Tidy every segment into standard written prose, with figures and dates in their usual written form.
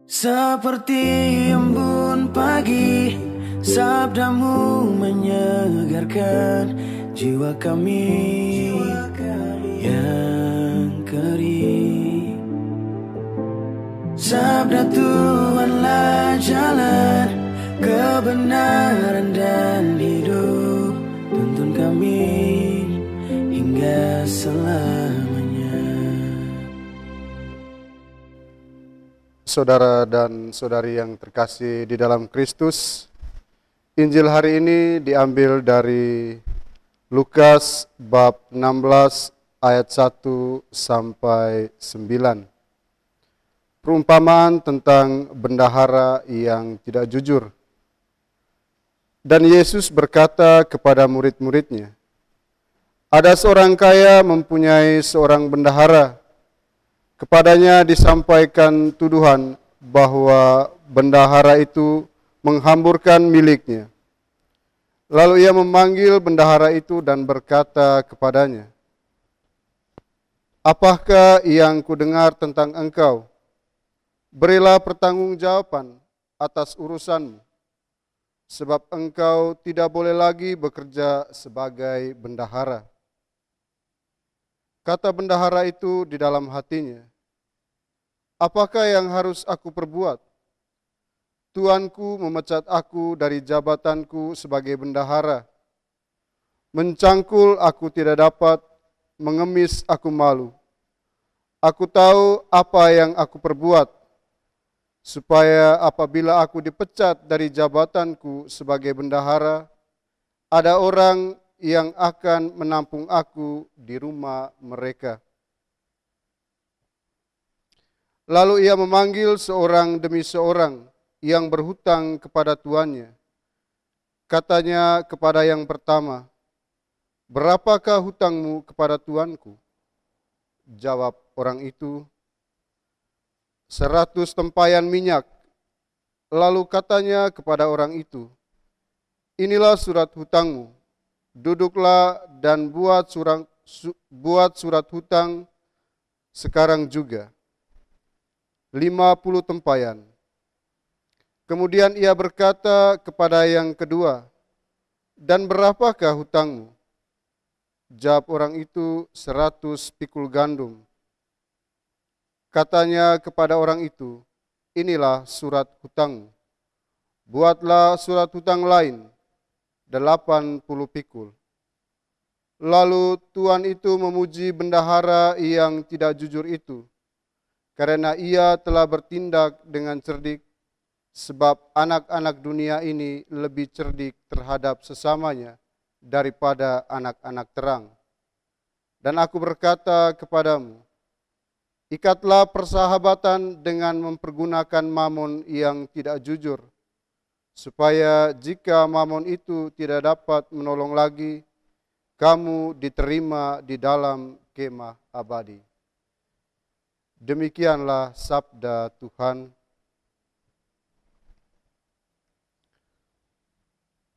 Seperti embun pagi, sabdamu menyegarkan jiwa kami yang kering. Sabda Tuhanlah jalan kebenaran dan hidup, tuntun kami hingga selamanya. Saudara dan saudari yang terkasih di dalam Kristus, Injil hari ini diambil dari Lukas bab 16 ayat 1 sampai 9. Perumpamaan tentang bendahara yang tidak jujur. Dan Yesus berkata kepada murid-muridnya, "Ada seorang kaya mempunyai seorang bendahara. Kepadanya disampaikan tuduhan bahwa bendahara itu menghamburkan miliknya. Lalu ia memanggil bendahara itu dan berkata kepadanya, 'Apakah yang kudengar tentang engkau? Berilah pertanggungjawaban atas urusanmu, sebab engkau tidak boleh lagi bekerja sebagai bendahara.' Kata bendahara itu di dalam hatinya, 'Apakah yang harus aku perbuat? Tuanku memecat aku dari jabatanku sebagai bendahara. Mencangkul aku tidak dapat, mengemis aku malu. Aku tahu apa yang aku perbuat, supaya apabila aku dipecat dari jabatanku sebagai bendahara, ada orang yang akan menampung aku di rumah mereka.' Lalu ia memanggil seorang demi seorang yang berhutang kepada tuannya. Katanya kepada yang pertama, 'Berapakah hutangmu kepada tuanku?' Jawab orang itu, 100 tempayan minyak. Lalu katanya kepada orang itu, 'Inilah surat hutangmu. Duduklah dan buat surat hutang sekarang juga, 50 tempayan. Kemudian ia berkata kepada yang kedua, 'Dan berapakah hutangmu?' Jawab orang itu, 100 pikul gandum. Katanya kepada orang itu, 'Inilah surat hutangmu. Buatlah surat hutang lain, 80 pikul.' Lalu tuan itu memuji bendahara yang tidak jujur itu, karena ia telah bertindak dengan cerdik, sebab anak-anak dunia ini lebih cerdik terhadap sesamanya daripada anak-anak terang. Dan aku berkata kepadamu, ikatlah persahabatan dengan mempergunakan mamon yang tidak jujur, supaya jika mamon itu tidak dapat menolong lagi, kamu diterima di dalam kemah abadi." Demikianlah sabda Tuhan.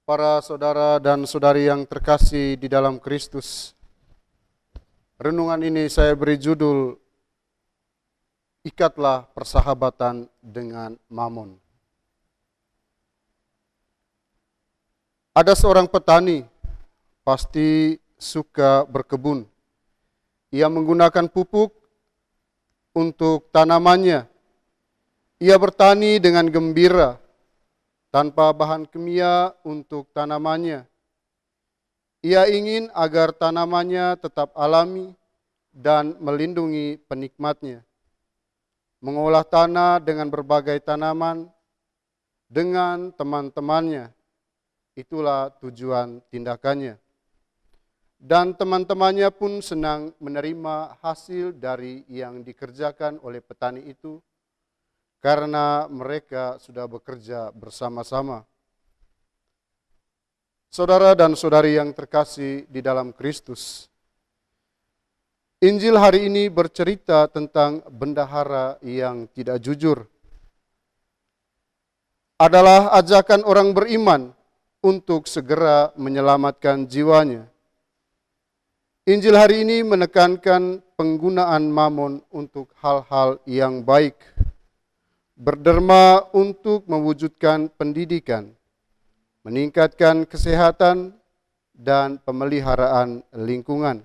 Para saudara dan saudari yang terkasih di dalam Kristus, renungan ini saya beri judul, "Ikatlah persahabatan dengan mamon." Ada seorang petani, pasti suka berkebun. Ia menggunakan pupuk untuk tanamannya. Ia bertani dengan gembira, tanpa bahan kimia untuk tanamannya. Ia ingin agar tanamannya tetap alami dan melindungi penikmatnya. Mengolah tanah dengan berbagai tanaman dengan teman-temannya. Itulah tujuan tindakannya. Dan teman-temannya pun senang menerima hasil dari yang dikerjakan oleh petani itu, karena mereka sudah bekerja bersama-sama. Saudara dan saudari yang terkasih di dalam Kristus, Injil hari ini bercerita tentang bendahara yang tidak jujur. Adalah ajakan orang beriman untuk segera menyelamatkan jiwanya. Injil hari ini menekankan penggunaan mamon untuk hal-hal yang baik, berderma untuk mewujudkan pendidikan, meningkatkan kesehatan, dan pemeliharaan lingkungan.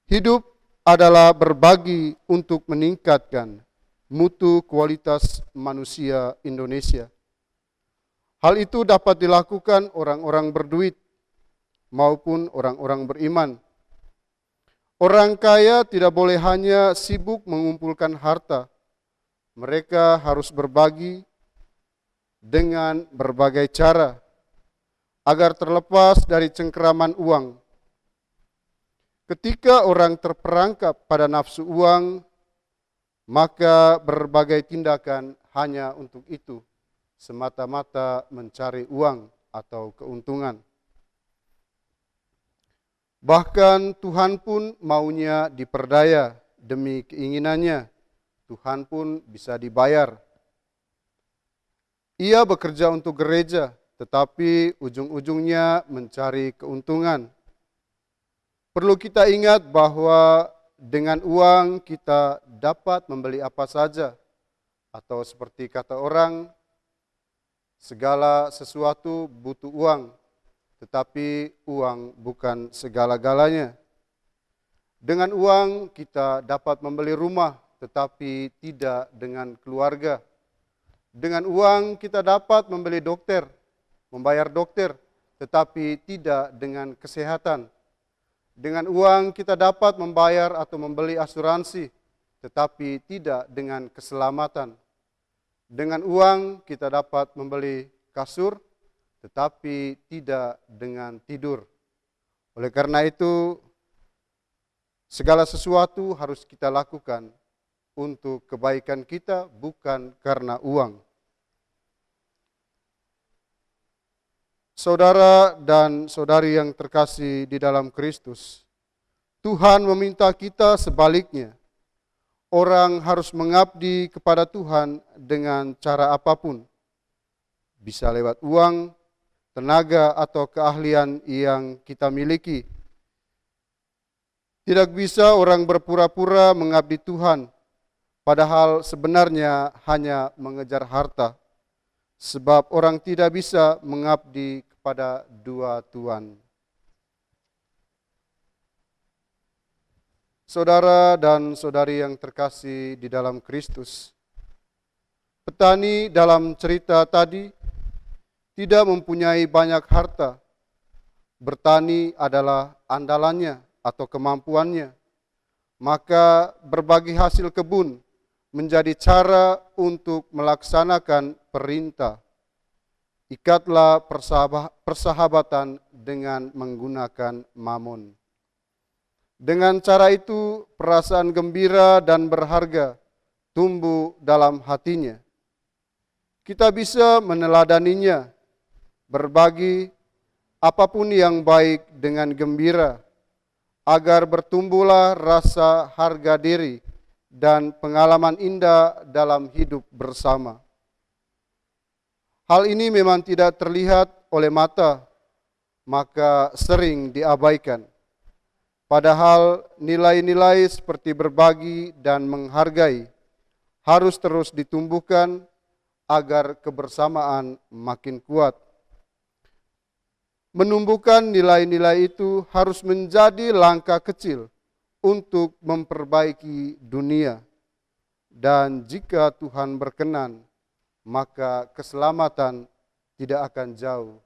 Hidup adalah berbagi untuk meningkatkan mutu kualitas manusia Indonesia. Hal itu dapat dilakukan orang-orang berduit maupun orang-orang beriman. Orang kaya tidak boleh hanya sibuk mengumpulkan harta. Mereka harus berbagi dengan berbagai cara agar terlepas dari cengkeraman uang. Ketika orang terperangkap pada nafsu uang, maka berbagai tindakan hanya untuk itu, semata-mata mencari uang atau keuntungan. Bahkan Tuhan pun maunya diperdaya demi keinginannya. Tuhan pun bisa dibayar. Ia bekerja untuk gereja, tetapi ujung-ujungnya mencari keuntungan. Perlu kita ingat bahwa dengan uang kita dapat membeli apa saja, atau seperti kata orang, segala sesuatu butuh uang, tetapi uang bukan segala-galanya. Dengan uang kita dapat membeli rumah, tetapi tidak dengan keluarga. Dengan uang kita dapat membeli dokter, membayar dokter, tetapi tidak dengan kesehatan. Dengan uang kita dapat membayar atau membeli asuransi, tetapi tidak dengan keselamatan. Dengan uang kita dapat membeli kasur, tetapi tidak dengan tidur. Oleh karena itu, segala sesuatu harus kita lakukan untuk kebaikan kita, bukan karena uang. Saudara dan saudari yang terkasih di dalam Kristus, Tuhan meminta kita sebaliknya. Orang harus mengabdi kepada Tuhan dengan cara apapun. Bisa lewat uang, tenaga, atau keahlian yang kita miliki. Tidak bisa orang berpura-pura mengabdi Tuhan, padahal sebenarnya hanya mengejar harta. Sebab orang tidak bisa mengabdi kepada dua tuan. Saudara dan saudari yang terkasih di dalam Kristus, petani dalam cerita tadi tidak mempunyai banyak harta. Bertani adalah andalannya atau kemampuannya. Maka berbagi hasil kebun menjadi cara untuk melaksanakan perintah. Ikatlah persahabatan dengan menggunakan mamon. Dengan cara itu, perasaan gembira dan berharga tumbuh dalam hatinya. Kita bisa meneladaninya, berbagi apapun yang baik dengan gembira, agar bertumbuhlah rasa harga diri dan pengalaman indah dalam hidup bersama. Hal ini memang tidak terlihat oleh mata, maka sering diabaikan. Padahal nilai-nilai seperti berbagi dan menghargai harus terus ditumbuhkan agar kebersamaan makin kuat. Menumbuhkan nilai-nilai itu harus menjadi langkah kecil untuk memperbaiki dunia. Dan jika Tuhan berkenan, maka keselamatan tidak akan jauh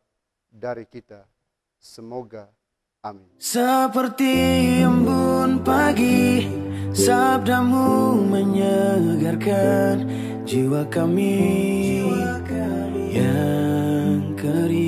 dari kita. Semoga. Amin. Seperti embun pagi, sabdamu menyegarkan jiwa kami yang kering.